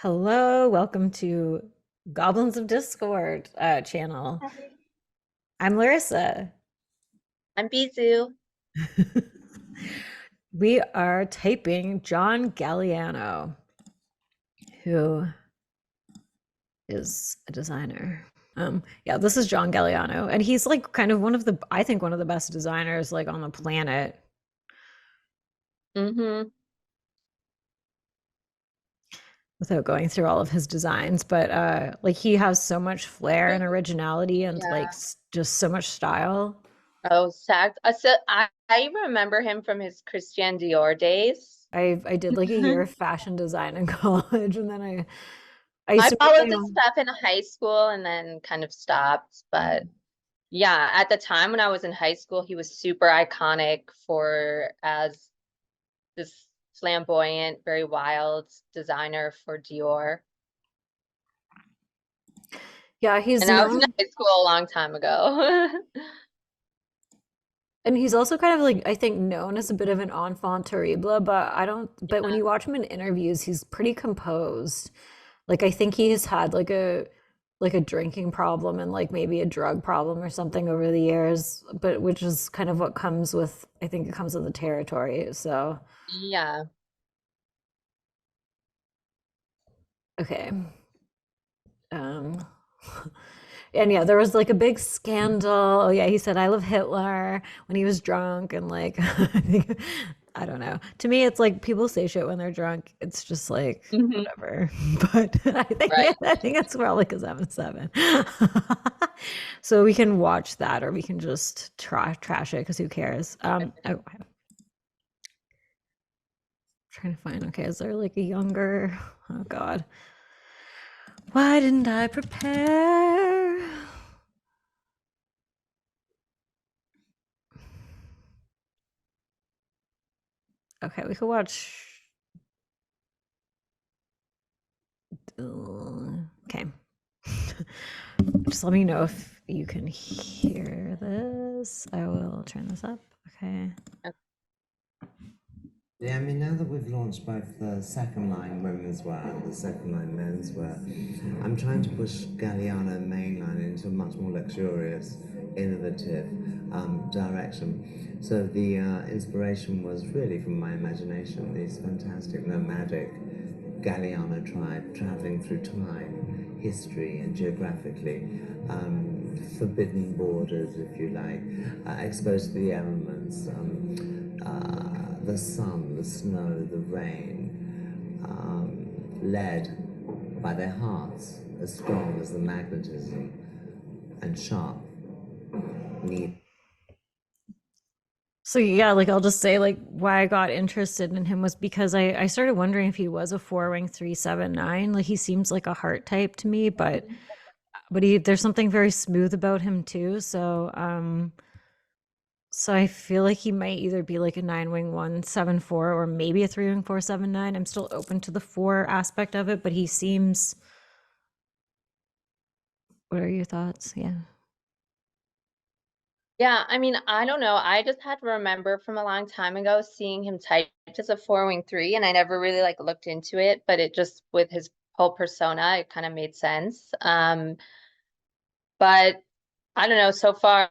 Hello, welcome to Goblins of Discord channel. Hi. I'm Larissa. I'm Bisou. We are typing John Galliano, who is a designer. Yeah, this is John Galliano, and he's like kind of I think one of the best designers like on the planet. Mm-hmm. Without going through all of his designs, but like he has so much flair and originality and like Yeah. just so much style. Oh, Sag. So I remember him from his Christian Dior days. I did like a year of fashion design in college, and then I used I to make followed my this own. stuff in high school and then kind of stopped. But yeah, at the time when I was in high school, he was super iconic for as this flamboyant, very wild designer for Dior. Yeah, he's And I was in known, high school a long time ago. and he's also kind of like I think known as a bit of an enfant terrible, but I don't. But when Yeah. you watch him in interviews, he's pretty composed. Like I think he has had like a drinking problem and like maybe a drug problem or something over the years, but which is kind of what comes with I think it comes with the territory. So Yeah. okay. Um, and yeah, there was like a big scandal. Oh yeah, he said I love Hitler when he was drunk and like I think I don't know. To me, it's like people say shit when they're drunk. It's just like Hmm. whatever. But Right. I think it's probably because I'm a seven. So we can watch that or we can just trash it because who cares? Oh, I'm trying to find okay, is there like a younger oh God. Why didn't I prepare? Okay, we could watch. Okay. Just let me know if you can hear this. I will turn this up. Okay. Yeah, I mean, now that we've launched both the second line women's wear and the second line men's wear, I'm trying to push Galliano mainline into a much more luxurious, innovative direction. So the inspiration was really from my imagination, these fantastic nomadic Galliano tribe traveling through time, history, and geographically. Forbidden borders, if you like, exposed to the elements, the sun, the snow, the rain, led by their hearts as strong as the magnetism and sharp need. So yeah, like I'll just say like why I got interested in him was because I started wondering if he was a four wing 379. Like he seems like a heart type to me, but he there's something very smooth about him too. So I feel like he might either be like a nine wing 174 or maybe a three wing 479. I'm still open to the four aspect of it, but he seems. What are your thoughts? Yeah. Yeah, I mean, I don't know. I just had to remember from a long time ago seeing him typed as a four wing three, and I never really like looked into it, but it just with his whole persona, it kind of made sense. But I don't know, so far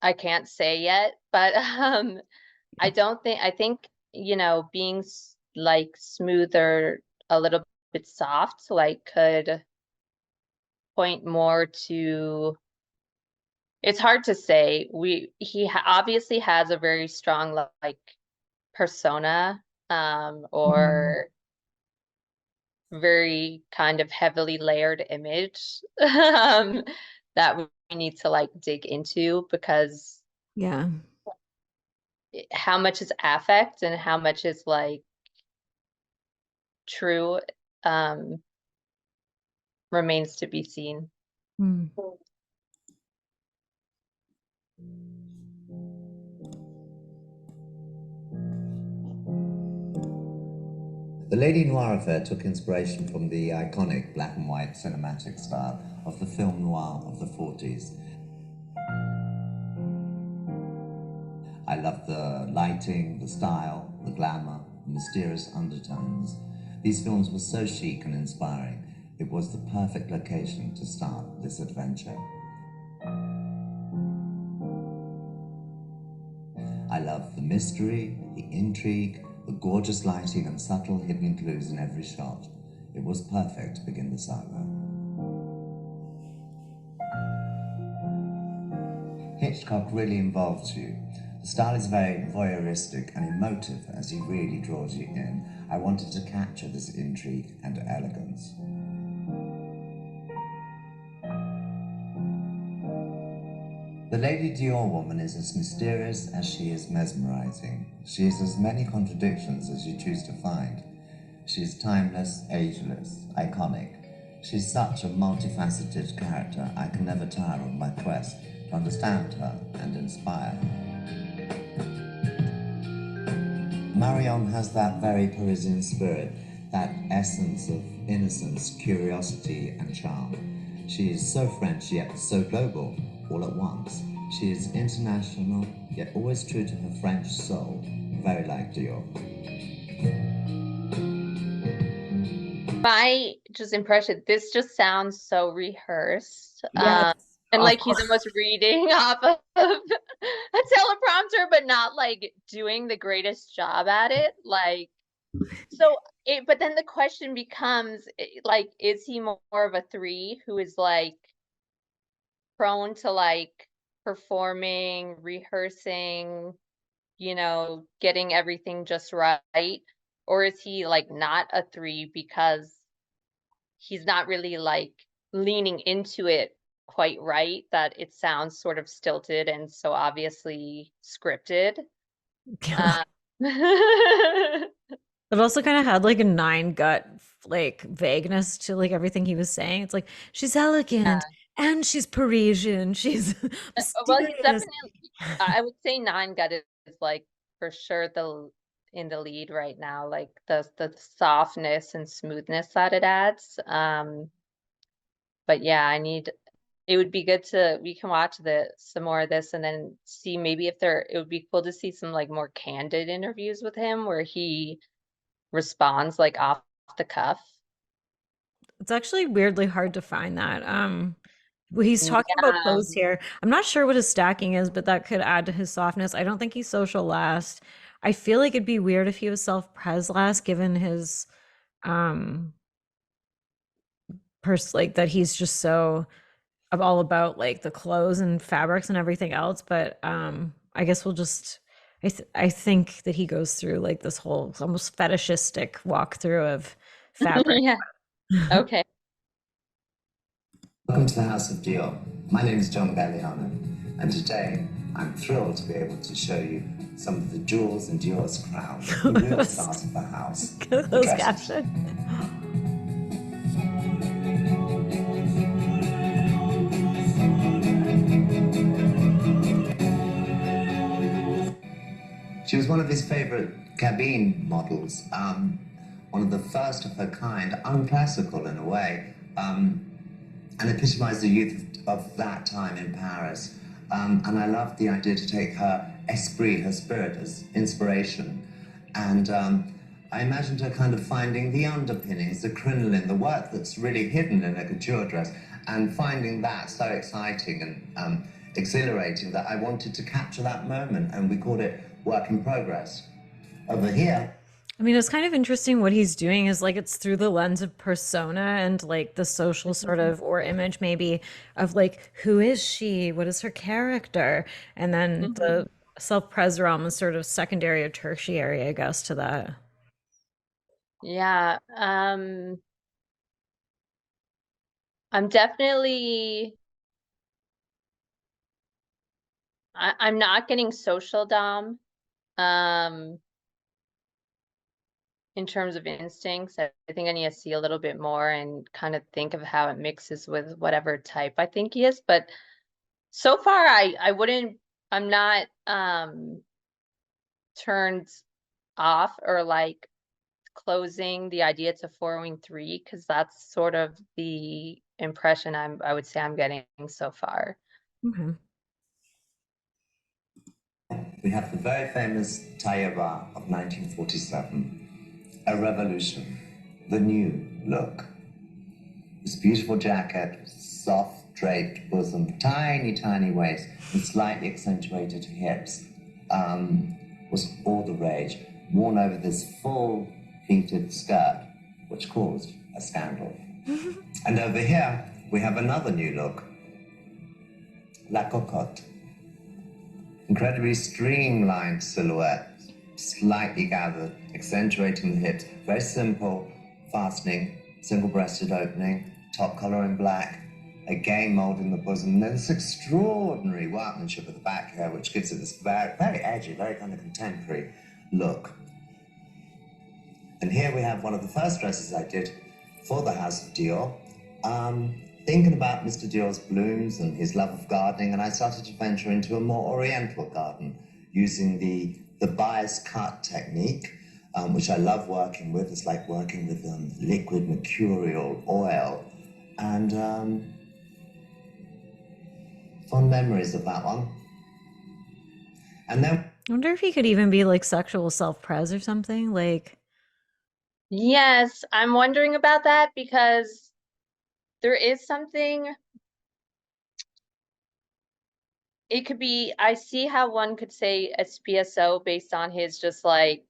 I can't say yet, but I think, being like smoother, a little bit soft, like could point more to it's hard to say. Obviously has a very strong like persona, Mhm. or very kind of heavily layered image, that we need to like dig into because Yeah. how much is affect and how much is like true, um, remains to be seen. Mm. The Lady Noir affair took inspiration from the iconic black and white cinematic style of the film noir of the 40s. I love the lighting, the style, the glamour, the mysterious undertones. These films were so chic and inspiring. It was the perfect location to start this adventure. I love the mystery, the intrigue, the gorgeous lighting and subtle hidden clues in every shot. It was perfect to begin the saga. Hitchcock really involves you. The style is very voyeuristic and emotive as he really draws you in. I wanted to capture this intrigue and elegance. The Lady Dior woman is as mysterious as she is mesmerizing. She has as many contradictions as you choose to find. She is timeless, ageless, iconic. She's such a multifaceted character, I can never tire of my quest to understand her and inspire. Marion has that very Parisian spirit, that essence of innocence, curiosity, and charm. She is so French yet so global, all at once. She is international, yet always true to her French soul, very like Dior. My just impression, this just sounds so rehearsed. Yeah, it's And like awful. he's almost reading off of a teleprompter, but not like doing the greatest job at it. Like, so but then the question becomes like, is he more of a three who is like prone to like performing, rehearsing, getting everything just right? Or is he like not a three because he's not really like leaning into it quite right, that it sounds sort of stilted and so obviously scripted? Yeah. Uh, It also kind of had like a nine gut like vagueness to like everything he was saying. It's like she's elegant and she's Parisian. She's well, he's mysterious. definitely, I would say Nine Gut is like for sure in the lead right now, like the softness and smoothness that it adds. But yeah, it would be good to, we can watch some more of this and then see maybe if it would be cool to see some like more candid interviews with him where he responds like off the cuff. It's actually weirdly hard to find that. Well, he's talking about Yeah. clothes here. I'm not sure what his stacking is, but that could add to his softness. I don't think he's social last. I feel like it'd be weird if he was self-pres last, given his um like that he's just so all about like the clothes and fabrics and everything else. But I guess we'll just I think that he goes through like this whole almost fetishistic walkthrough of fabric. Yeah. Okay. Welcome to the House of Dior. My name is John Galliano, and today I'm thrilled to be able to show you some of the jewels in Dior's crown, the real stars of the house, the Those dresses. captions. She was one of his favorite cabine models, one of the first of her kind, unclassical in a way, and epitomized the youth of that time in Paris. And I loved the idea to take her esprit, her spirit, as inspiration. And I imagined her kind of finding the underpinnings, the crinoline, the work that's really hidden in a couture dress, and finding that so exciting and exhilarating that I wanted to capture that moment, and we called it work in progress. Over here, I mean, it's kind of interesting what he's doing is like it's through the lens of persona and like the social sort of or image maybe of like who is she? What is her character? And then Mhm. the self-pres realm is sort of secondary or tertiary, I guess, to that. Yeah. I'm definitely, I'm not getting social dom. Um, in terms of instincts, I think I need to see a little bit more and kind of think of how it mixes with whatever type I think he is. But so far, I wouldn't, I'm not turned off or like closing the idea to 4-wing 3 because that's sort of the impression I would say I'm getting so far. Okay. we have the very famous Tailleur of 1947, a revolution. the new look. This beautiful jacket, soft draped bosom, tiny, tiny waist, with slightly accentuated hips, was all the rage, worn over this full pleated skirt, which caused a scandal. And over here, we have another new look, La Cocotte. Incredibly streamlined silhouette, slightly gathered, accentuating the hips. Very simple fastening, single-breasted opening, top collar in black, again molding the bosom. And then this extraordinary workmanship at the back here, which gives it this very, very edgy, very kind of contemporary look. And here we have one of the first dresses I did for the House of Dior. Thinking about Mr. Dior's blooms and his love of gardening, and I started to venture into a more oriental garden using the bias cut technique, which I love working with. It's like working with liquid mercurial oil, and fond memories of that one. And then I wonder if he could even be like sexual self-pres or something. Like, Yes, I'm wondering about that because there is something, it could be, I see how one could say SPSO based on his just like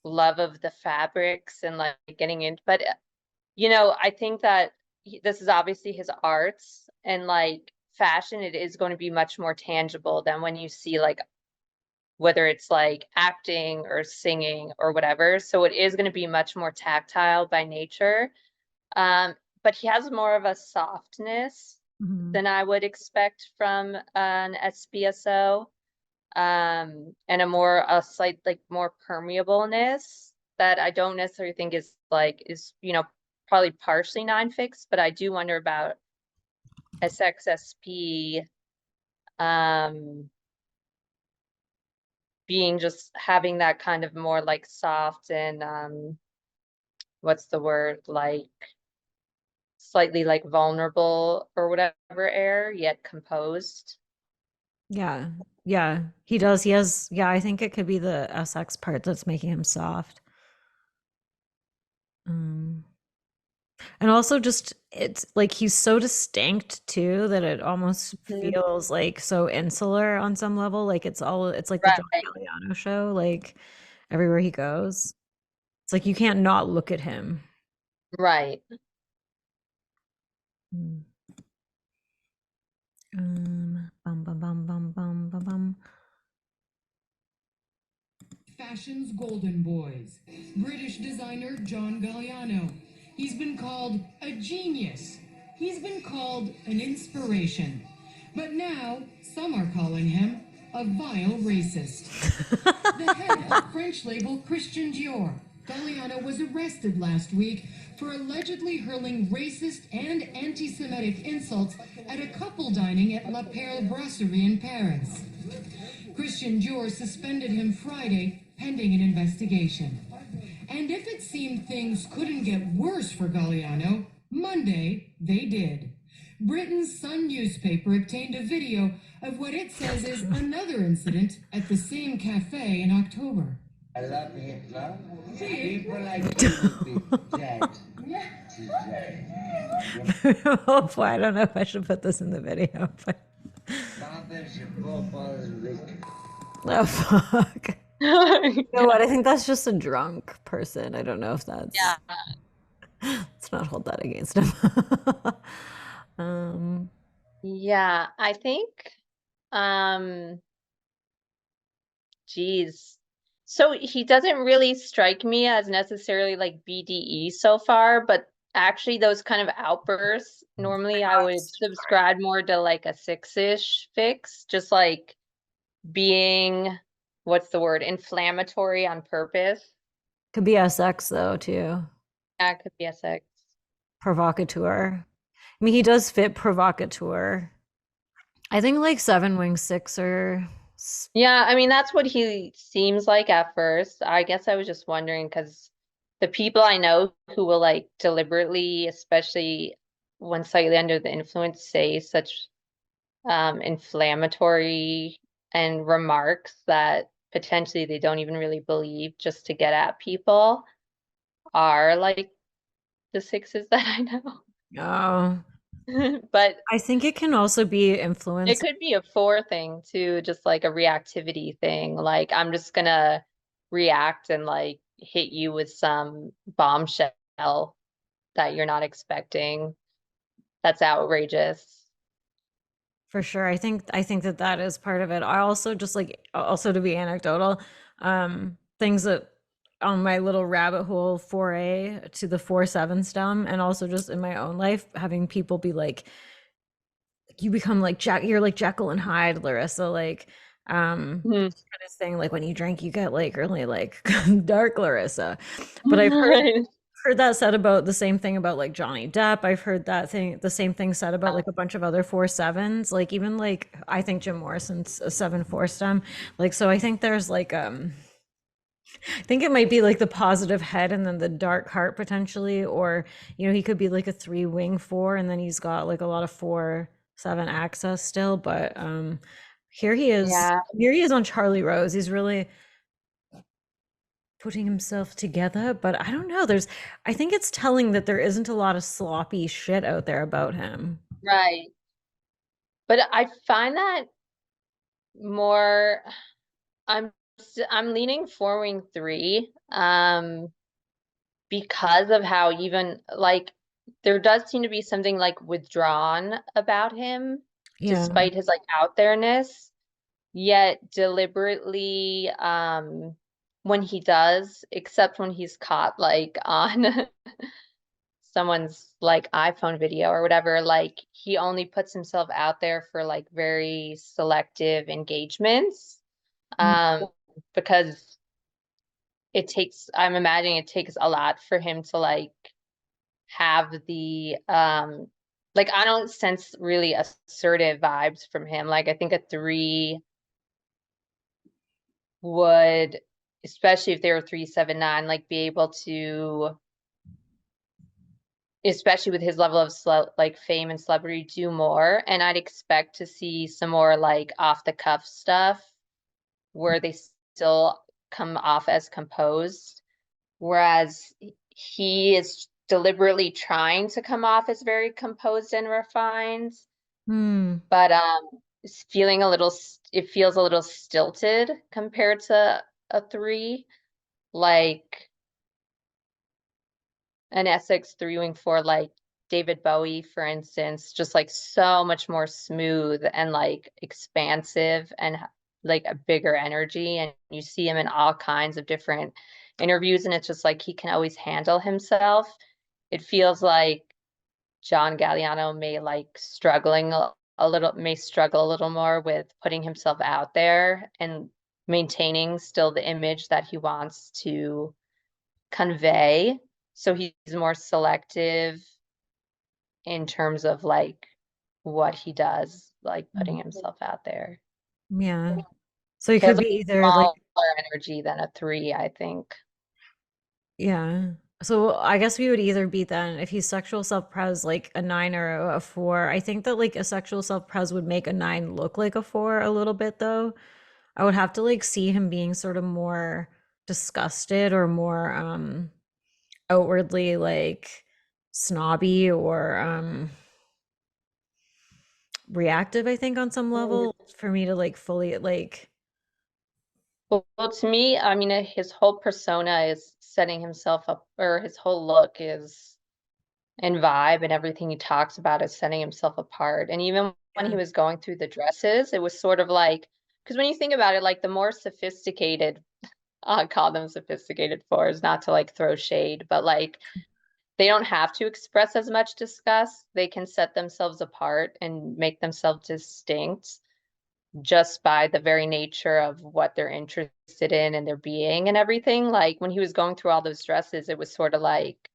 love of the fabrics and like getting into, but you know, I think that this is obviously his arts, and like fashion, it is going to be much more tangible than when you see like whether it's like acting or singing or whatever. So it is going to be much more tactile by nature. But he has more of a softness mhm. than I would expect from an SBSO, and a slight like more permeableness that I don't necessarily think is probably partially non-fixed, but I do wonder about SXSP being just having that kind of more like soft and what's the word, like slightly like vulnerable or whatever air, yet composed. Yeah. Yeah. He does. He has, yeah, I think it could be the SX part that's making him soft. Um, and also just it's like he's so distinct too that it almost Mhm. feels like so insular on some level. Like it's like the John Right, Galliano show, like everywhere he goes. It's like you can't not look at him. right. Mm. Bum bum bum bum bum bum bum. Fashion's golden boys. British designer John Galliano. He's been called a genius. He's been called an inspiration. But now, some are calling him a vile racist. The head of French label Christian Dior, Galliano was arrested last week for allegedly hurling racist and anti-Semitic insults at a couple dining at La Perle Brasserie in Paris. Christian Dior suspended him Friday, pending an investigation. And if it seemed things couldn't get worse for Galliano, Monday they did. Britain's Sun newspaper obtained a video of what it says is another incident at the same cafe in October. I love Hitler. People like you would be dead today. Oh boy, I don't know if I should put this in the video, but Fathers, your forefathers, Rick. oh fuck. You know what? I think that's just a drunk person. I don't know if Yeah. that's let's not hold that against him. um Yeah, I think, um, geez. So he doesn't really strike me as necessarily like BDE so far, but actually those kind of outbursts, normally I would subscribe more to like a 6-ish fix, just like being, what's the word, inflammatory on purpose. could be SX though too. That could be a 6. Provocateur. I mean, he does fit provocateur. I think like 7 wing 6 or Yeah, I mean, that's what he seems like at first. I guess I was just wondering because the people I know who will like deliberately, especially when slightly under the influence, say such inflammatory and remarks that potentially they don't even really believe just to get at people are like the sixes that I Oh, know. But I think it can also be it influenced. could be a four thing too, just like a reactivity thing. Like I'm just gonna react and like hit you with some bombshell that you're not expecting. That's outrageous. For sure. I think that that is part of it. I also just like also to be anecdotal, things that on my little rabbit hole foray to the 4-7 stem and also just in my own life having people be like you become like you're like Jekyll and Hyde, Larissa, like Mhm. kind of thing like when you drink you get like really like dark Larissa. But I've heard that said about the same thing about like Johnny Depp. I've heard the same thing said about like a bunch of other 4-7s. Like even like I think Jim Morrison's a 7-4 stem. Like so I think there's like I think it might be like the positive head and then the dark heart potentially, or he could be like a 3-wing 4 and then he's got like a lot of 4-7 access still. But here he is. Yeah, Here he is on Charlie Rose. He's really putting himself together, but I don't know. I think it's telling that there isn't a lot of sloppy shit out there about him. right. But I find that more I'm leaning four wing three because of how even like there does seem to be something like withdrawn about him Yeah. despite his like out there-ness, yet deliberately when he does, except when he's caught like on someone's like iPhone video or whatever, like he only puts himself out there for like very selective engagements. Um, because I'm imagining it takes a lot for him to like have the like I don't sense really assertive vibes from him. Like I think a three would, especially if they were 379, like be able to, especially with his level of like fame and celebrity, do more. And I'd expect to see some more like off the cuff stuff where they still come off as composed. Whereas he is deliberately trying to come off as very composed and refined, Hmm. but it's feeling a little, it feels a little stilted compared to a three, like an SX three wing four, like David Bowie, for instance, just like so much more smooth and like expansive and like a bigger energy. And you see him in all kinds of different interviews, and it's just like he can always handle himself. It feels like John Galliano may like may struggle a little more with putting himself out there and maintaining still the image that he wants to convey. So he's more selective in terms of like what he does, like putting himself out there. Yeah. So he He has could a be either like, smaller energy than a three, I think. yeah. So I guess we would either be then if he's sexual self-pres like a 9 or a 4. I think that like a sexual self-pres would make a 9 look like a 4 a little bit though. I would have to like see him being sort of more disgusted or more outwardly like snobby or reactive, I think, on some level for me to like fully like Well, to me, I mean, his whole persona is setting himself up, or his whole look is and vibe and everything he talks about is setting himself apart. And even when he yeah. was going through the dresses, it was sort of like, because when you think about it, like the more sophisticated, I call them sophisticated fours, not to like throw shade, but like they don't have to express as much disgust. They can set themselves apart and make themselves distinct just by the very nature of what they're interested in and their being and everything. Like when he was going through all those dresses, it was sort of like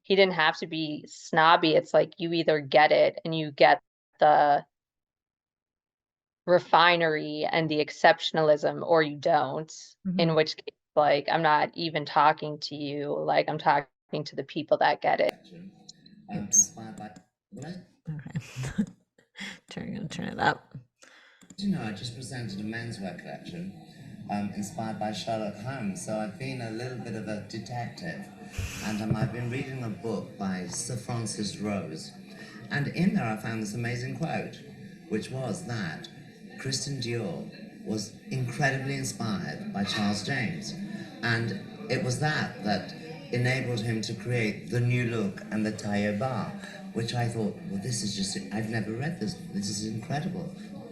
he didn't have to be snobby. It's like you either get it and you get the refinery and the exceptionalism or you don't, in Mhm. which case, like, I'm not even talking to you, like, I'm talking to the people that get it. Oops. Inspired by. Okay. Gonna turn it up. You know, I just presented a menswear collection inspired by Sherlock Holmes. So I've been a little bit of a detective. And I've been reading a book by Sir Francis Rose. And in there I found this amazing quote, which was that Christian Dior was incredibly inspired by Charles James. And it was that enabled him to create the new look and the taille bar, which I thought, well, this is just, I've never read this. This is incredible.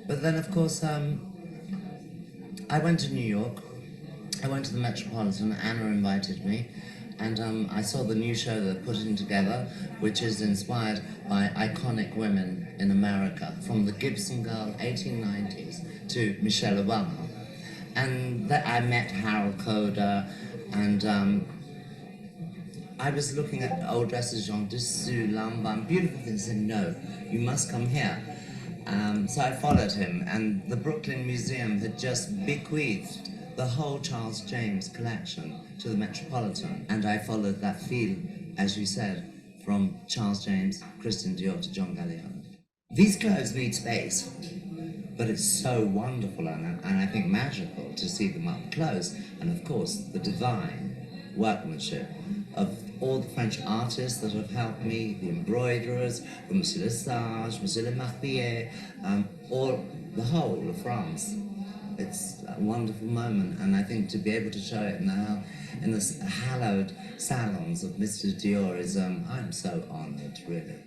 But then, of course, I went to New York. I went to the Metropolitan. Anna invited me. And I saw the new show they're putting together, which is inspired by iconic women in America, from the Gibson Girl 1890s to Michelle Obama. And I met Harold Coda, and I was looking at old dresses, Jean Dessous, Lambin, beautiful things, and no, you must come here. So I followed him, and the Brooklyn Museum had just bequeathed the whole Charles James collection to the Metropolitan, and I followed that feel, as you said, from Charles James, Christian Dior to John Galliano. These clothes need space, but it's so wonderful and I think magical to see them up close, and of course the divine workmanship of all the French artists that have helped me, the embroiderers, the Monsieur Lesage, Monsieur Le Marpier, all the whole of France. It's a wonderful moment, and I think to be able to show it now in the hallowed salons of Mr. Dior is, I'm so honored, really.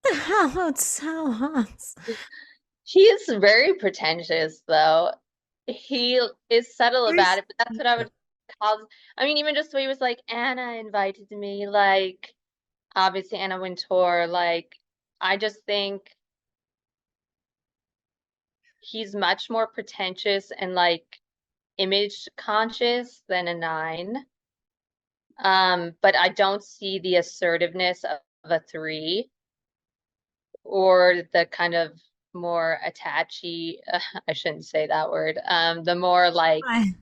The hallowed salons. He is very pretentious, though. He is subtle about it, but that's what I would call. I mean, even just the way he was like, Anna invited me, like, obviously Anna Wintour, like, I just think he's much more pretentious and like image conscious than a 9. But I don't see the assertiveness of a 3 or the kind of more attachy, I shouldn't say that word. The more like, I-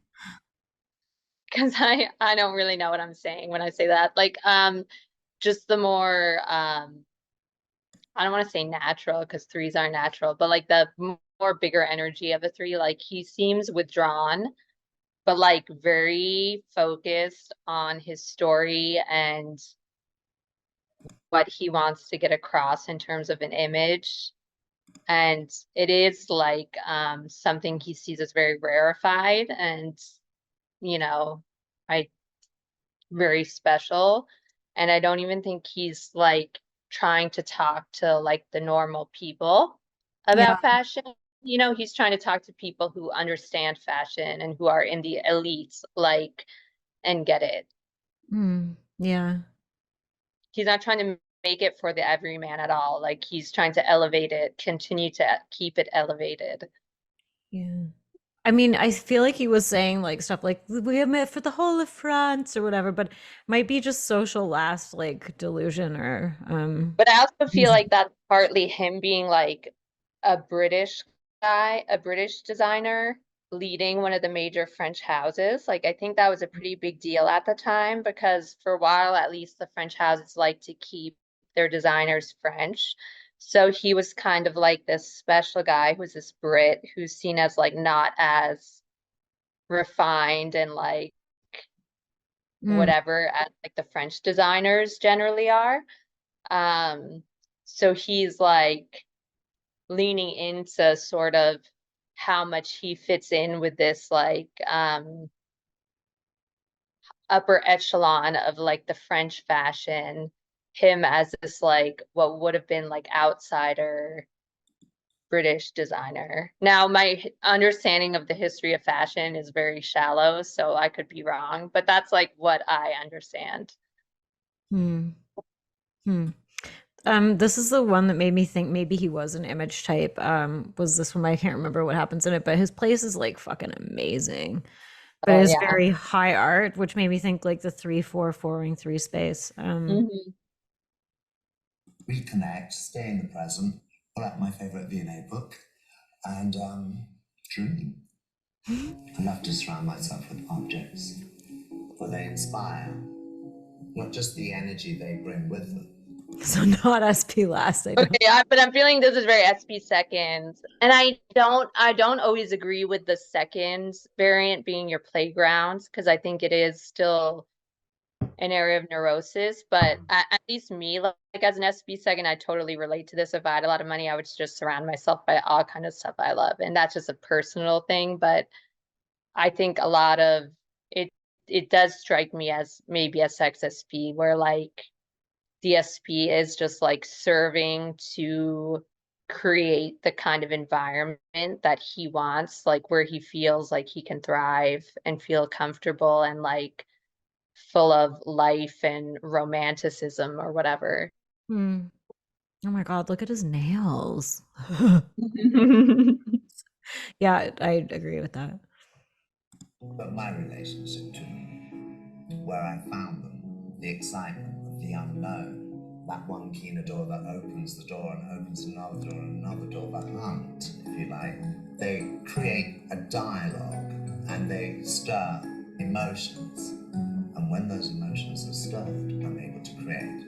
because I don't really know what I'm saying when I say that. Like, just the more I don't want to say natural because 3s aren't natural, but like the more bigger energy of a 3, like he seems withdrawn, but like very focused on his story and what he wants to get across in terms of an image. And it is like something he sees as very rarefied and, you know, I very special. And I don't even think he's like trying to talk to like the normal people Yeah. about fashion. You know, he's trying to talk to people who understand fashion and who are in the elites, like, and get it. Yeah. He's not trying to make it for the everyman at all. Like, he's trying to elevate it, continue to keep it elevated. Yeah. I mean, I feel like he was saying like stuff like we have met for the whole of France or whatever, but might be just social last like delusion or But I also feel like that's partly him being like a British guy, a British designer leading one of the major French houses. Like, I think that was a pretty big deal at the time because for a while, at least, the French houses like to keep their designers French. So he was kind of like this special guy who's this Brit who's seen as like not as refined and like Mm, whatever as like the French designers generally are. Um, so he's like leaning into sort of how much he fits in with this like upper echelon of like the French fashion, him as this like what would have been like outsider British designer. Now, my understanding of the history of fashion is very shallow, so I could be wrong, but that's like what I understand. hmm. Hmm. This is the one that made me think maybe he was an image type. Was this one? I can't remember what happens in it, but his place is like fucking amazing. But Oh it's yeah. very high art, which made me think like the 3-4-4 3 space. Mhm. Reconnect, stay in the present, pull out my favorite V&A book, and dream. I love to surround myself with objects, for they inspire, not just the energy they bring with them, So not SP last, I don't. Okay, but I'm feeling this is very SP second. And I don't always agree with the second variant being your playground, because I think it is still an area of neurosis, but at least me, like as an SB second, I totally relate to this. If I had a lot of money, I would just surround myself by all kind of stuff I love. And that's just a personal thing, but I think a lot of it does strike me as maybe a SXSP where like DSP is just like serving to create the kind of environment that he wants, like where he feels like he can thrive and feel comfortable and like full of life and romanticism or whatever. Hmm. Oh my God, look at his nails. Yeah, I agree with that. But my relationship to them, where I found them, the excitement of the unknown, that one keener door that opens the door and opens another door and another door, that hunt, if you like, they create a dialogue and they stir emotions. And when those emotions are stirred, I'm able to create.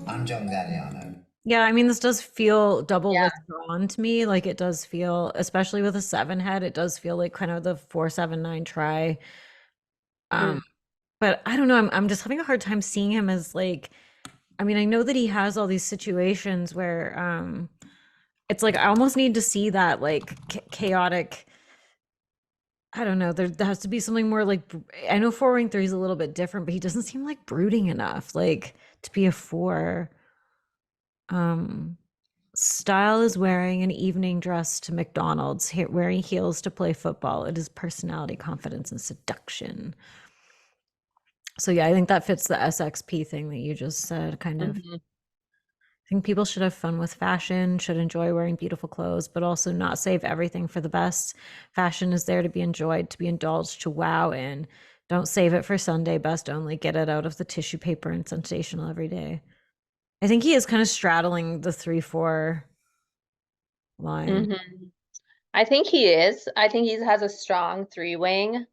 I'm John Galliano. Yeah, I mean, this does feel double Yeah. withdrawn to me. Like it does feel, especially with a 7 head, it does feel like kind of the 4-7-9 try. Mm. But I don't know, I'm just having a hard time seeing him as like, I mean, I know that he has all these situations where it's like I almost need to see that like chaotic. I don't know. There has to be something more like I know 4-wing 3 is a little bit different, but he doesn't seem like brooding enough, like to be a 4. Um, Style is wearing an evening dress to McDonald's, wearing heels to play football. It is personality, confidence, and seduction. So yeah, I think that fits the SXP thing that you just said, kind of. Mhm. I think people should have fun with fashion, should enjoy wearing beautiful clothes, but also not save everything for the best. Fashion is there to be enjoyed, to be indulged, to wow in. Don't save it for Sunday best only. Get it out of the tissue paper and sensational every day. I think he is kind of straddling the 3-4 line. Mhm. I think he is. I think he has a strong 3-wing.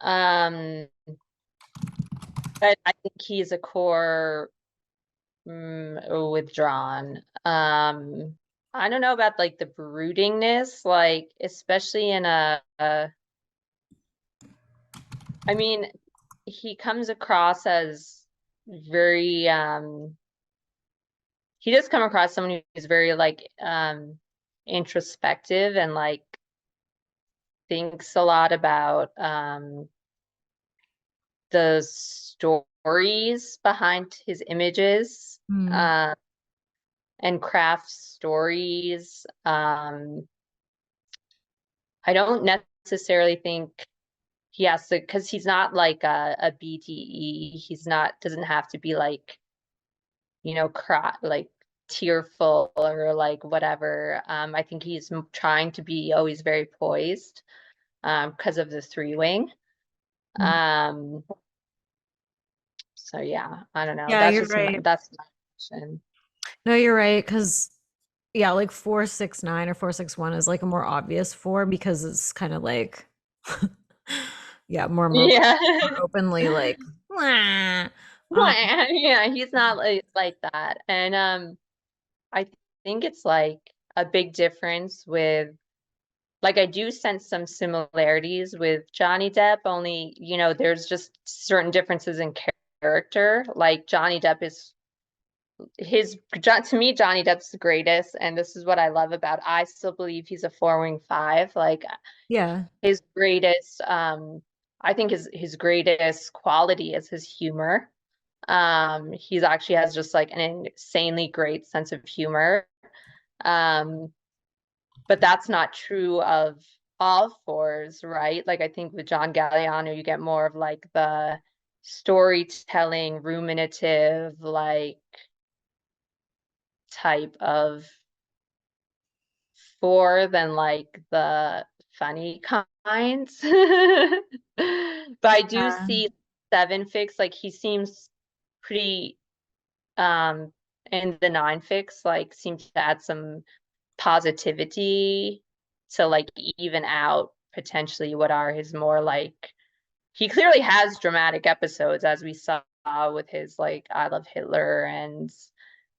Um, but I think he's a core withdrawn. I don't know about like the broodingness, like especially in I mean, he comes across as very he does come across someone who's very like introspective and like thinks a lot about the stories behind his images, Hmm. and crafts stories. I don't necessarily think he has to, because he's not like a BTE. He's not, doesn't have to be like, like tearful or like whatever. I think he's trying to be always very poised because of the 3-wing. Mm. So yeah, I don't know. Yeah, That's you're just right. that's my question. No, you're right. Because, yeah, like 4-6-9 or 4-6-1 is like a more obvious 4 because it's kind of like, yeah, Yeah. more openly like, "Wah." Yeah, he's not like that. And I think it's like a big difference with like I do sense some similarities with Johnny Depp, only, there's just certain differences in character. Like Johnny Depp is to me, Johnny Depp's the greatest, and this is what I love about. I still believe he's a 4-wing 5. Like Yeah. his greatest, I think his greatest quality is his humor. He's actually has just like an insanely great sense of humor. Um, but that's not true of all 4s, right? Like I think with John Galliano, you get more of like the storytelling, ruminative, like type of 4 than like the funny kinds. But I do Yeah. see 7 fix, like he seems pretty and the 9 fix like seems to add some positivity to like even out potentially what are his more like he clearly has dramatic episodes as we saw with his like I Love Hitler and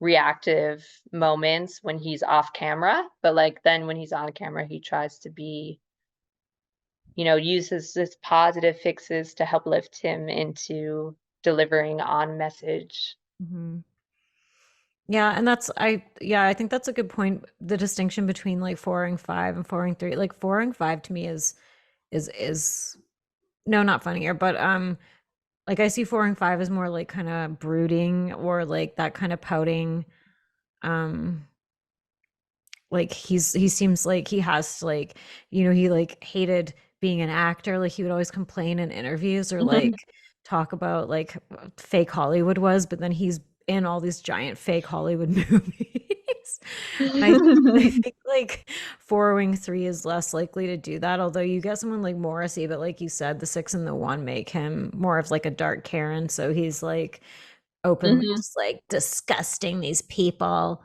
reactive moments when he's off camera, but like then when he's on camera, he tries to be, uses his positive fixes to help lift him into delivering on message. Mhm. Yeah, and I think that's a good point. The distinction between like four-ing five and four-ing three. Like four-ing five to me is no, not funnier, but like I see four-ing five as more like kind of brooding or like that kind of pouting. Um like he seems like he has like, he like hated being an actor. Like he would always complain in interviews or like talk about like fake Hollywood was, but then he's in all these giant fake Hollywood movies. I think like four-wing three is less likely to do that, although you get someone like Morrissey, but like you said, the six and the one make him more of like a dark Karen. So he's like openly Mhm. just like disgusting these people.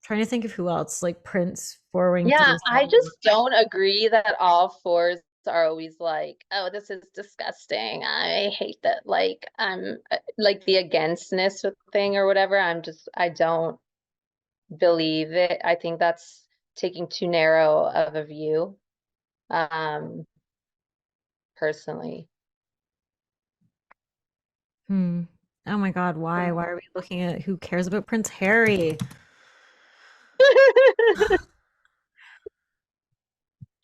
Trying to think of who else, like Prince, four-wing Yeah, three. I just don't agree that all fours are always like, oh, this is disgusting. I hate that. Like, I'm like the againstness thing or whatever. I don't believe it. I think that's taking too narrow of a view, personally. Hmm. Oh my God, why? Why are we looking at who cares about Prince Harry?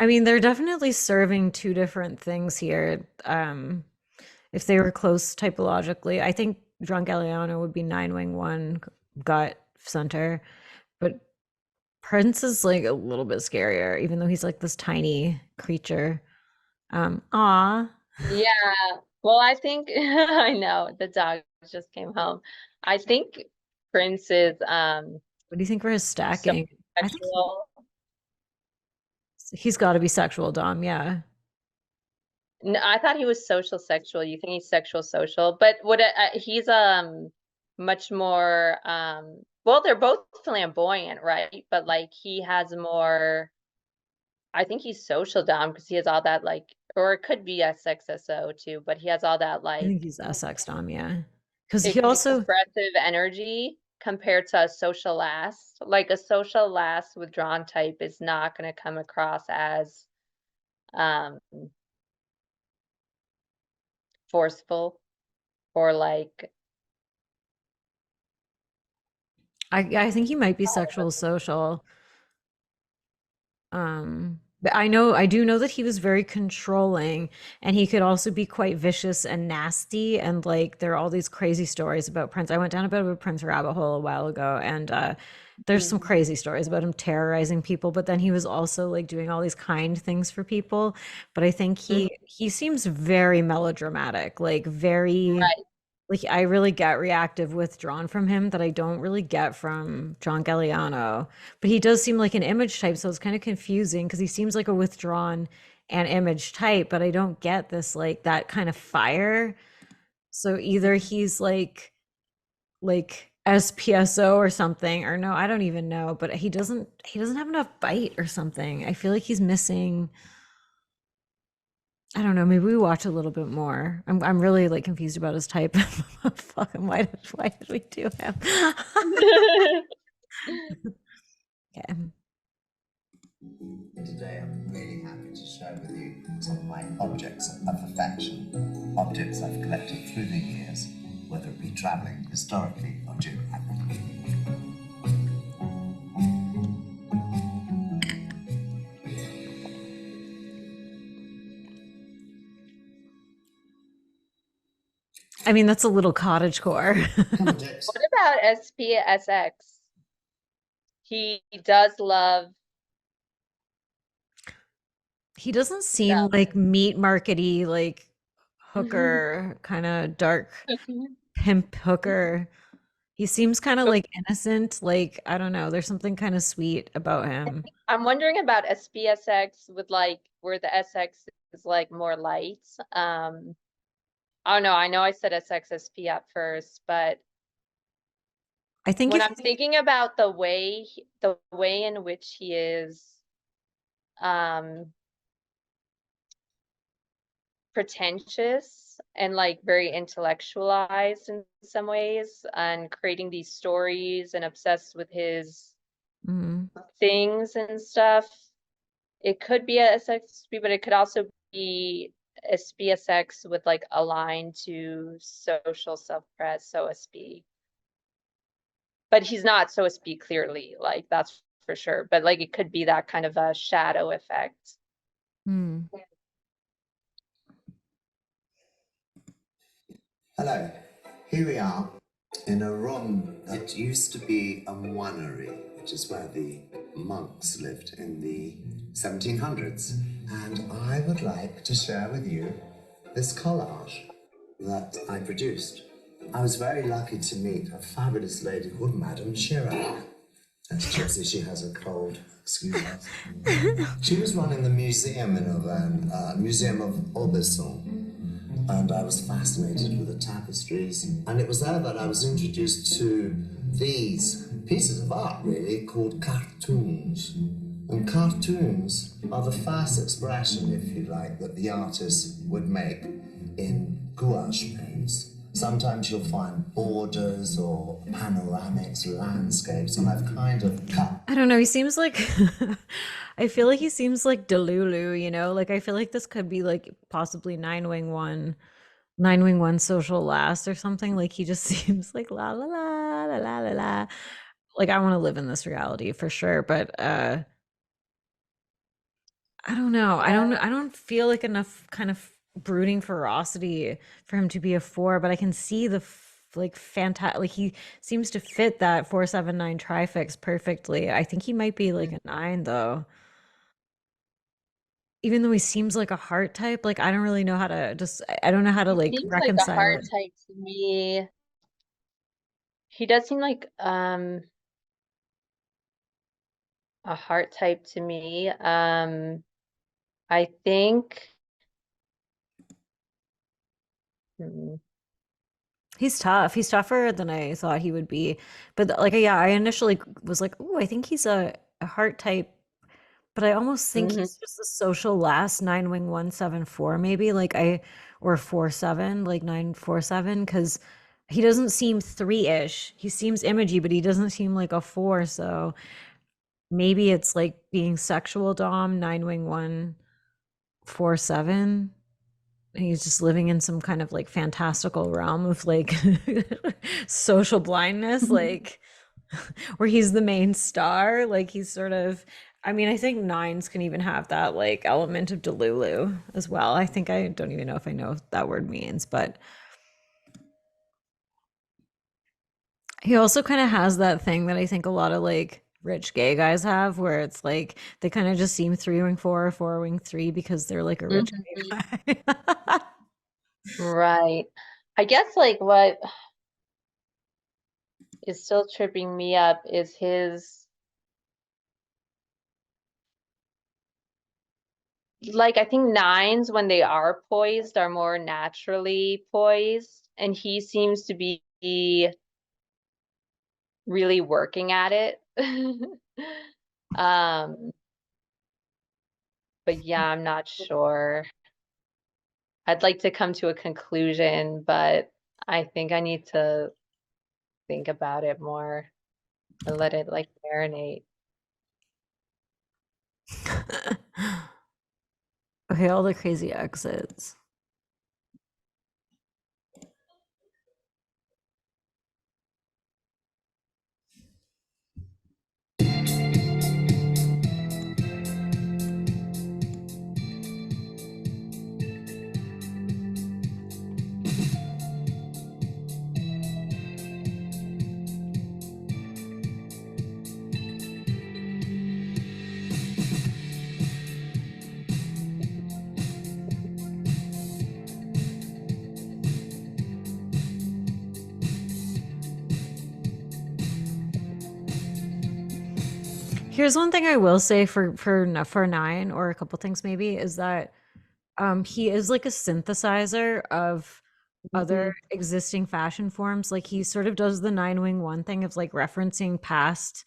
I mean, they're definitely serving two different things here. If they were close typologically, I think John Galliano would be nine-wing one gut center, but Prince is like a little bit scarier, even though he's like this tiny creature. Aw. Yeah. Well, I think I know the dog just came home. I think Prince is What do you think for his so stacking? I think sexual. he's got to be sexual, Dom. Yeah. No, I thought he was social sexual. You think he's sexual social, but he's much more well, they're both flamboyant, right? But like he has more. I think he's social dom because he has all that like, or it could be SXSO too, but he has all that I like think he's SX Dom, yeah. Because he also, expressive energy compared to a social last. Like a social last withdrawn type is not going to come across as um forceful or like I think he might be sexual social. But I do know that he was very controlling, and he could also be quite vicious and nasty. And like, there are all these crazy stories about Prince. I went down a bit of a Prince rabbit hole a while ago, and there's some crazy stories about him terrorizing people. But then he was also like doing all these kind things for people. But I think he seems very melodramatic, like very. right. Like I really get reactive withdrawn from him that I don't really get from John Galliano. But he does seem like an image type, so it's kind of confusing because he seems like a withdrawn and image type, but I don't get this like that kind of fire. So either he's like SPSO or something, or no, I don't even know, but he doesn't have enough bite or something. I feel like he's missing. I don't know. Maybe we watch a little bit more. I'm really like confused about his type. Fucking why did we do him? Okay. Today I'm really happy to share with you some of my objects of affection, objects I've collected through the years, whether it be travelling, historically, or geographically. I mean, that's a little cottagecore. Objects. What about SPSX? He does love He doesn't seem stuff. like meat markety, like hooker, kind of dark pimp hooker. He seems kind of like innocent. Like, I don't know. There's something kind of sweet about him. I'm wondering about SPSX with like where the SX is like more light. Oh no, I know I said SXSP at first, but I think when if I'm thinking about the way in which he is um pretentious and like very intellectualized in some ways and creating these stories and obsessed with his Mm. things and stuff. It could be a SXSP, but it could also be a SPSX with like a line to social self-pres, so SB. But he's not so SB clearly, like that's for sure. But like it could be that kind of a shadow effect. Mm. Hello, here we are in a room that used to be a onery, which is where the monks lived in the 1700s. And I would like to share with you this collage that I produced. I was very lucky to meet a fabulous lady called Madame Chirac. That's Jessie, she has a cold, excuse us. She was running the museum in Auvergne, Museum of Aubusson, and I was fascinated with the tapestries. And it was there that I was introduced to these pieces of art, really, called cartoons. And cartoons are the first expression, if you like, that the artist would make in gouache paints. Sometimes you'll find borders or panoramics, landscapes, and I've kind of cut. I don't know. He seems like I feel like he seems like Delulu, you know? Like I feel like this could be like possibly Nine Wing One social last or something. Like he just seems like la la la la la la la. Like I want to live in this reality for sure, but I don't know. I don't feel like enough kind of brooding ferocity for him to be a 4, but I can see the like fantastic, like he seems to fit that 479 trifix perfectly. I think he might be like a 9 though. Even though he seems like a heart type, like I don't really know how to just I don't know how to He like seems like a reconcile heart it. type to me. He does seem like a heart type to me. I think hmm, He's tough. He's tougher than I thought he would be. But like yeah, I initially was like, "Oh, I think he's a heart type." But I almost think mhm. he's just a social last 9 wing 174 maybe like I or 47 like 947 because he doesn't seem 3-ish. He seems imagey, but he doesn't seem like a 4. So maybe it's like being sexual dom 9 wing 147. And he's just living in some kind of like fantastical realm of like social blindness, like where he's the main star. Like he's sort of, I mean, I think 9s can even have that like element of Delulu as well. I think I don't even know if I know what that word means, but he also kind of has that thing that I think a lot of like rich gay guys have where it's like they kind of just seem 3 wing 4 or 4 wing 3 because they're like a rich Mhm. gay guy. Right. I guess like what is still tripping me up is his like I think 9s when they are poised are more naturally poised, and he seems to be really working at it. Um, but yeah, I'm not sure. I'd like to come to a conclusion, but I think I need to think about it more and let it like marinate. Okay, all the crazy exits. Here's one thing I will say for 9 or a couple things maybe is that he is like a synthesizer of other Mhm. existing fashion forms. Like he sort of does the 9 wing 1 thing of like referencing past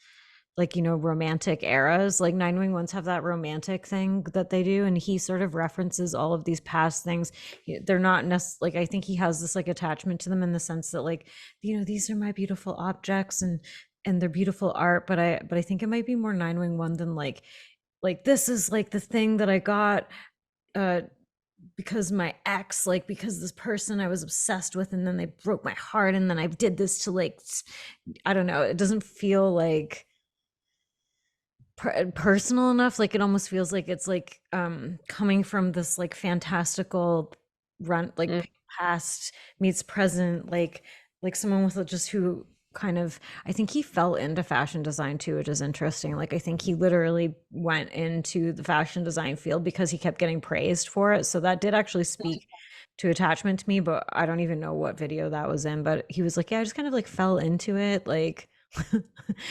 like, you know, romantic eras. Like nine wing ones have that romantic thing that they do, and he sort of references all of these past things. They're not necessarily like, I think he has this like attachment to them in the sense that like, you know, these are my beautiful objects and they're beautiful art, but I think it might be more nine wing one than like this is like the thing that I got uh because my ex, like because this person I was obsessed with and then they broke my heart and then I did this to like I don't know, it doesn't feel like personal enough. Like it almost feels like it's like coming from this like fantastical run, like Mm. past meets present, like someone with just who kind of, I think he fell into fashion design too, which is interesting. Like I think he literally went into the fashion design field because he kept getting praised for it, so that did actually speak to attachment to me. But I don't even know what video that was in, but he was like, yeah, I just kind of like fell into it, like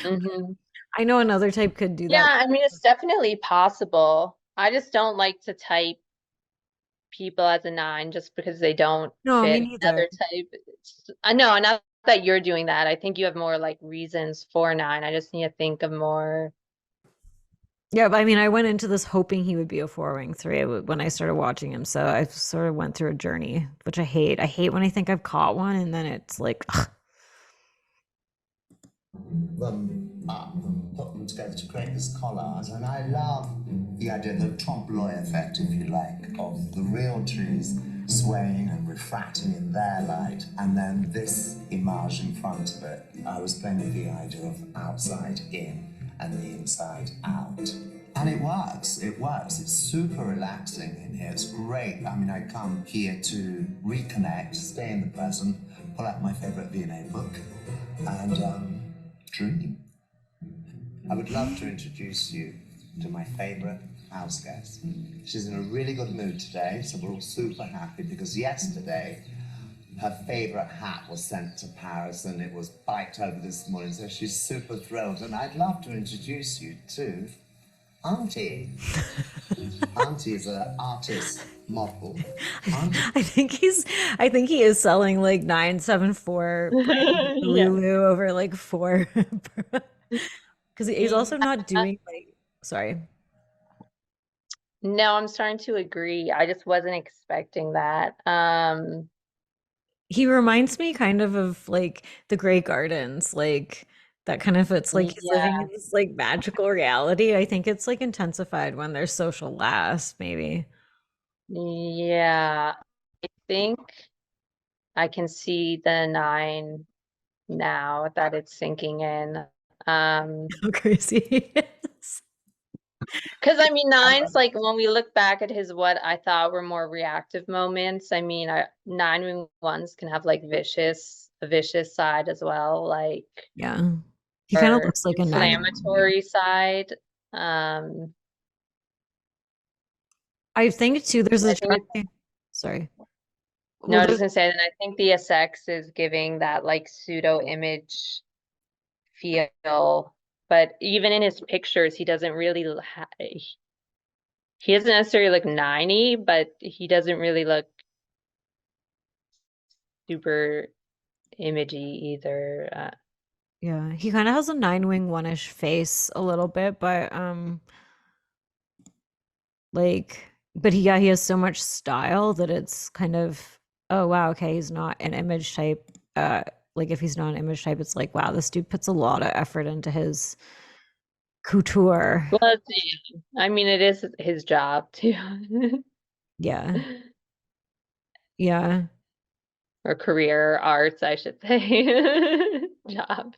Hmm. I know another type could do Yeah, that. I mean, it's definitely possible. I just don't like to type people as a 9 just because they don't No, me fit neither. another type. I know, not that you're doing that. I think you have more like reasons for 9. I just need to think of more. Yeah, but I mean, I went into this hoping he would be a four wing three when I started watching him. So I sort of went through a journey, which I hate. I hate when I think I've caught one and then it's like, ugh. Them up and put them together to create this collage. And I love the idea, the trompe l'oeil effect, if you like, of the real trees swaying and refracting in their light, and then this image in front of it. I was playing with the idea of outside in and the inside out. And it works, It's super relaxing in here, it's great. I mean, I come here to reconnect, stay in the present, pull out my favorite V&A book, and dream. I would love to introduce you to my favorite house guest. She's in a really good mood today, so we're all super happy because yesterday her favorite hat was sent to Paris and it was biked over this morning, so she's super thrilled. And I'd love to introduce you to Auntie. Auntie is an artist model. Auntie I think he is selling like 974 Yeah. Lulu over like four. Because he's also not Yeah. doing like, sorry. No, I'm starting to agree. I just wasn't expecting that. He reminds me kind of like the Grey Gardens, like that kind of, it's like he's living Yeah, in this like magical reality. I think it's like intensified when there's social last, maybe. yeah. I think I can see the 9 now that it's sinking in. How crazy he is. Because I mean, 9's like when we look back at his what I thought were more reactive moments. I mean, 9-1s can have like a vicious side as well, like Yeah. He kind of or looks like a 911. inflammatory side. Um, I think too, there's I a think it's, sorry. no, Well, I was there's, just gonna say that I think the SX is giving that like pseudo image feel, but even in his pictures, he doesn't really he doesn't necessarily look 90, but he doesn't really look super imagey either. yeah, he kind of has a nine wing one-ish face a little bit, but like, but yeah, he has so much style that it's kind of, oh wow, okay, he's not an image type. Like if he's not an image type, it's like, wow, this dude puts a lot of effort into his couture. Well, I mean, it is his job too, Yeah. Yeah. or career arts, I should say. Job.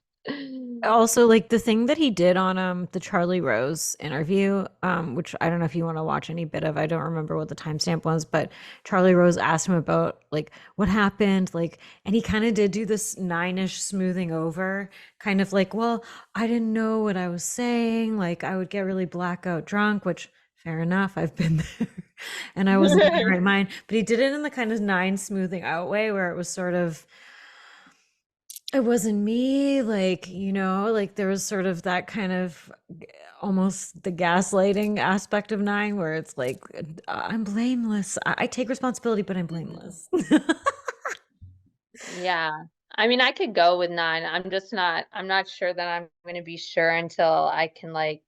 Also, like the thing that he did on the Charlie Rose interview, which I don't know if you want to watch any bit of, I don't remember what the timestamp was, but Charlie Rose asked him about like what happened, like, and he kind of did do this nine-ish smoothing over, kind of like, well, I didn't know what I was saying, like I would get really blackout drunk, which fair enough, I've been there, and I wasn't in my right mind, but he did it in the kind of nine smoothing out way where it was sort of, it wasn't me, like, you know, like there was sort of that kind of almost the gaslighting aspect of nine where it's like, I'm blameless. I take responsibility, but I'm blameless. Yeah. I mean, I could go with 9. I'm not sure that I'm gonna be sure until I can like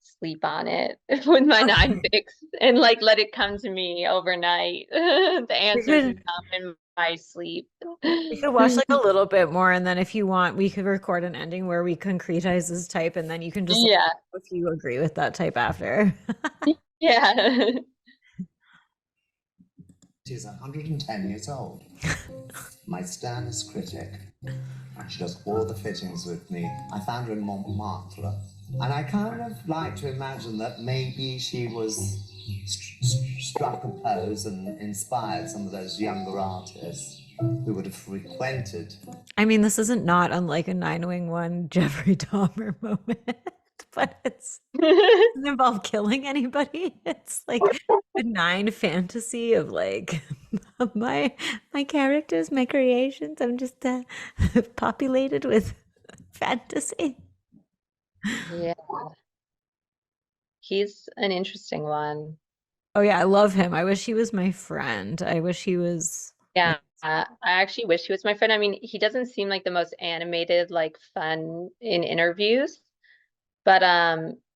sleep on it with my 9 picks and like let it come to me overnight. The We answers could would come in my sleep. we could watch like a little bit more, and then if you want, we could record an ending where we concretize this type, and then you can just let Yeah, me know if you agree with that type after. yeah. She's 110 years old. My sternest critic. She does all the fittings with me. I found her in Montmartre. And I kind of like to imagine that maybe she was struck a pose and inspired some of those younger artists who would have frequented. I mean, this isn't not unlike a Nine Wing One Jeffrey Dahmer moment, but doesn't involve killing anybody. It's like benign fantasy of like my characters, my creations. I'm just populated with fantasy. Yeah. He's an interesting one. Oh yeah, I love him. I wish he was my friend. I wish he was Yeah, like, I actually wish he was my friend. I mean, he doesn't seem like the most animated, like fun in interviews, but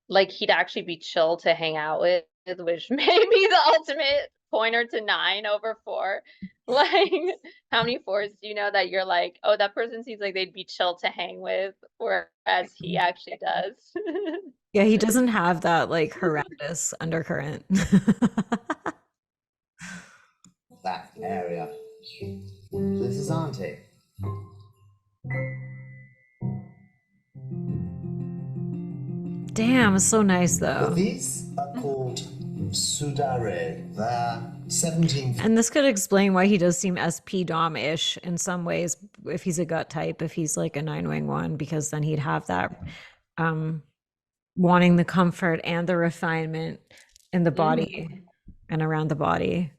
like he'd actually be chill to hang out with, which may be the ultimate pointer to 9 over 4. Like, how many 4s do you know that you're like, oh, that person seems like they'd be chill to hang with, whereas he actually does. yeah, he doesn't have that like horrendous undercurrent. That area. This is Auntie. Damn, it's so nice Well, though. these are called Sudare. They're 17. And this could explain why he does seem SP Dom-ish in some ways if he's a gut type, if he's like a 9 Wing One, because then he'd have that wanting the comfort and the refinement in the body and around the body.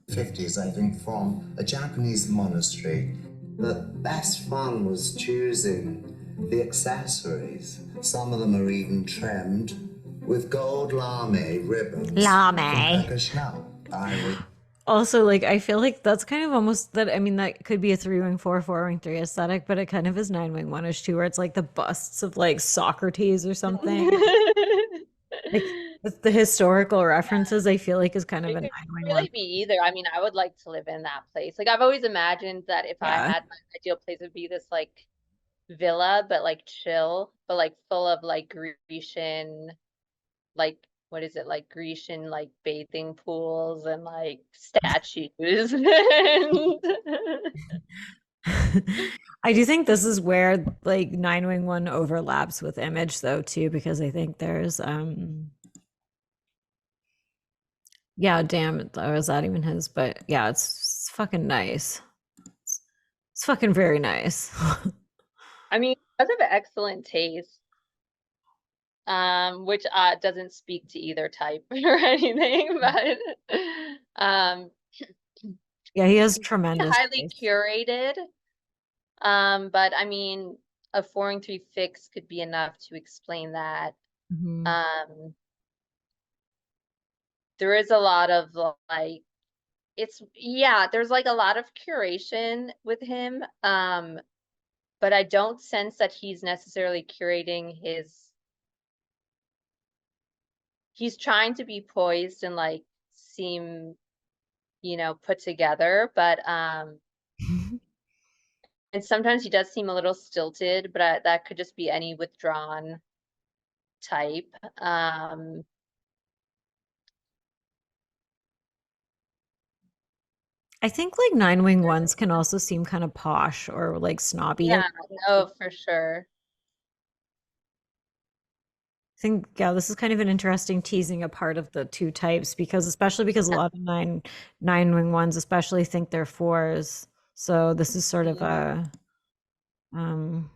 50s, I think, from a Japanese monastery. The best fun was choosing the accessories. Some of them are even trimmed with gold lame ribbons. Lame. Coco Chanel. I would Also, like I feel like that's kind of almost that. I mean, that could be a 3 Wing 4, 4 Wing 3 aesthetic, but it kind of is 9 Wing 1ish too, where it's like the busts of like Socrates or something. Like the historical references, I feel like is kind of a It 9 could Wing really one. be either. I mean, I would like to live in that place. Like I've always imagined that if I Yeah. had my ideal place, it would be this like villa, but like chill, but like full of like Grecian, like what is it, like Grecian like bathing pools and like statues. I do think this is where like 9 Wing 1 overlaps with Image though too, because I think there's yeah, damn it though, is that even his? But yeah, it's fucking nice. It's fucking very nice. I mean, because of excellent taste, which doesn't speak to either type or anything, but Yeah, he has tremendous highly taste. curated. But I mean, a 4 and 3 fix could be enough to explain that. Mhm. There is a lot of like, there's like a lot of curation with him. But I don't sense that he's necessarily curating he's trying to be poised and like seem, put together, but and sometimes he does seem a little stilted, but that could just be any withdrawn type. I think like 9 Wing 1s can also seem kind of posh or like snobby. Yeah, no, for sure. I think yeah, this is kind of an interesting teasing apart of the two types because especially because a lot of 9 Wing 1s especially think they're 4s. So this is sort of a and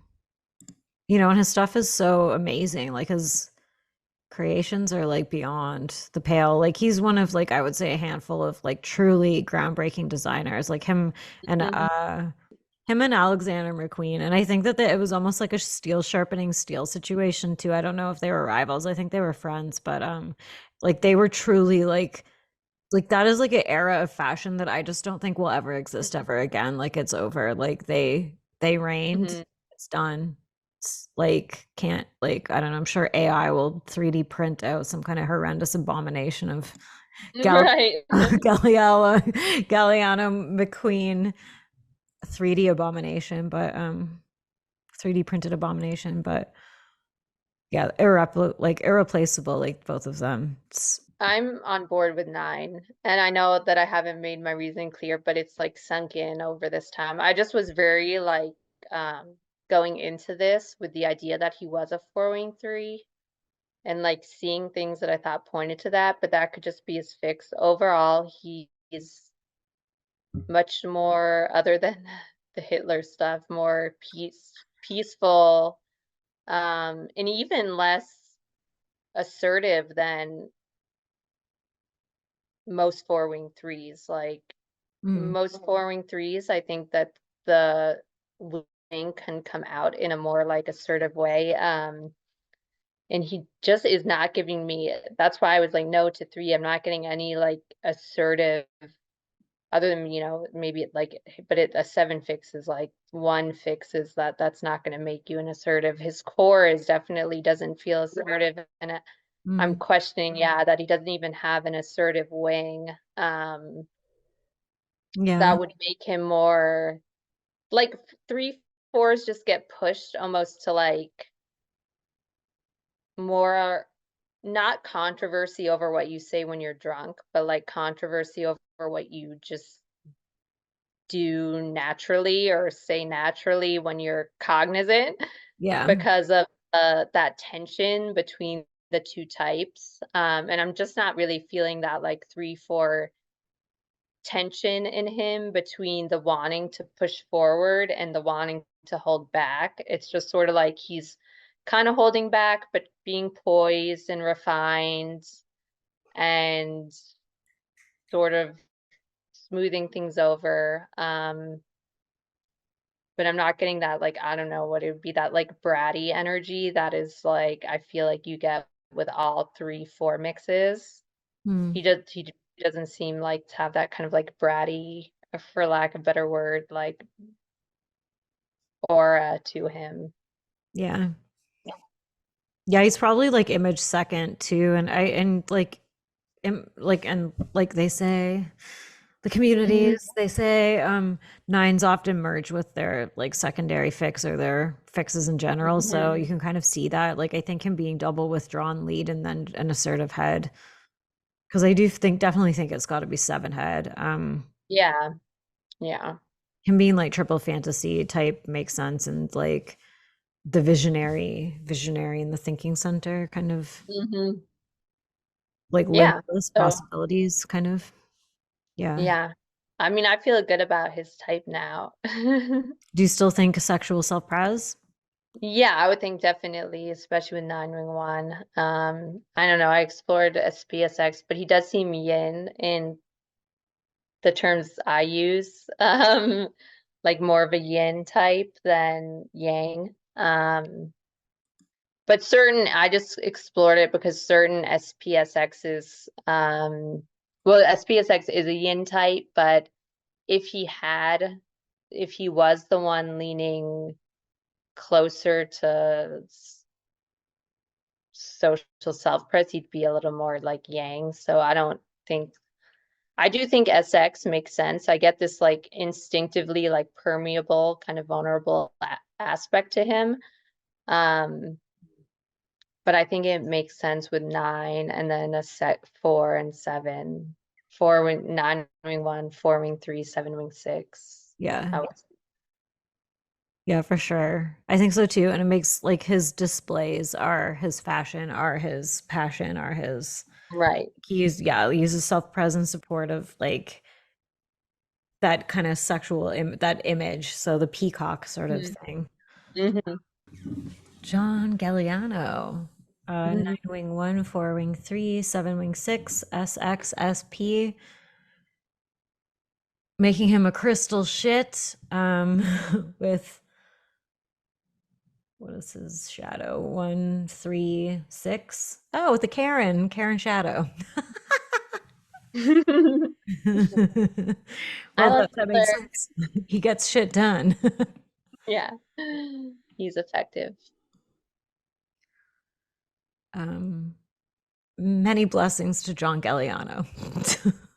his stuff is so amazing. Like his creations are like beyond the pale. Like he's one of like I would say a handful of like truly groundbreaking designers. Like him and Alexander McQueen. And I think that it was almost like a steel sharpening steel situation too. I don't know if they were rivals. I think they were friends, but like they were truly like Like that is like an era of fashion that I just don't think will ever exist ever again. Like it's over. Like they reigned. Mhm. It's done. It's like can't like I don't know. I'm sure AI will 3D print out some kind of horrendous abomination of Gal Right. Galliano McQueen 3D abomination, but 3D printed abomination, but yeah, irreplaceable, like both of them. I'm on board with 9, and I know that I haven't made my reason clear, but it's like sunk in over this time. I just was very like going into this with the idea that he was a four-wing 3 and like seeing things that I thought pointed to that, but that could just be his fix. Overall, he's much more, other than the Hitler stuff, more peaceful, and even less assertive than most four-wing 3s. Like Mm, most four-wing 3s, I think that the wing can come out in a more like assertive way. And he just is not giving me, that's why I was like no to 3. I'm not getting any like assertive, other than, maybe like, but a 7 fix is like, one fix is that's not going to make you an assertive. His core is definitely doesn't feel assertive, and I'm mm, questioning, yeah, that he doesn't even have an assertive wing. yeah. That would make him more like 3 4s just get pushed almost to like more, not controversy over what you say when you're drunk, but like controversy over what you just do naturally or say naturally when you're cognizant, Yeah. because of that tension between the two types. And I'm just not really feeling that like 3 4 tension in him between the wanting to push forward and the wanting to hold back. It's just sort of like he's kind of holding back, but being poised and refined and sort of smoothing things over. But I'm not getting that, like, I don't know what it would be, that like bratty energy that is like, I feel like you get with all 3 4 mixes. Mm, He doesn't seem like to have that kind of like bratty, for lack of a better word, like aura to him. yeah. Yeah, he's probably like image second too. And like and like they say the Mhm. communities, they say nines often merge with their like secondary fix or their fixes in general. So Mhm. you can kind of see that. Like I think him being double withdrawn lead and then an assertive head. Because I do definitely think it's got to be 7 head. Yeah, yeah. Him being like triple fantasy type makes sense, and like the visionary in the thinking center, kind of Mhm. like Yeah. limitless So, possibilities, kind of. Yeah. yeah. I mean, I feel good about his type now. Do you still think sexual self-pres? Yeah, I would think definitely, especially with 9-wing 1. I don't know, I explored SPSX, but he does seem yin in the terms I use. Like more of a yin type than yang. But certain, I just explored it because certain SPSXs, well, SPSX is a yin type, but if he had, if he was the one leaning closer to social self-pres, he'd be a little more like yang. So I don't think, I do think SX makes sense. I get this like instinctively like permeable, kind of vulnerable aspect to him. Um, but I think it makes sense with 9 and then a set 4 and 7. 4-wing 9-wing 1, 4-wing 3, 7-wing 6. Yeah. I would, Yeah, for sure. I think so too. And it makes like his displays are his fashion, are his passion, are his right. he uses self-pres in support of like that kind of that image. So the peacock sort of thing. Mm-hmm. John Galliano. Mm-hmm. 9-wing 1, 4-wing 3, 7-wing 6, SXSP, making him a crystal shit with what is his shadow? 1, 3, 6. Oh, with the Karen shadow. I Well, love that makes Hitler. sense. He gets shit done. Yeah. He's effective. Um, Many blessings to John Galliano.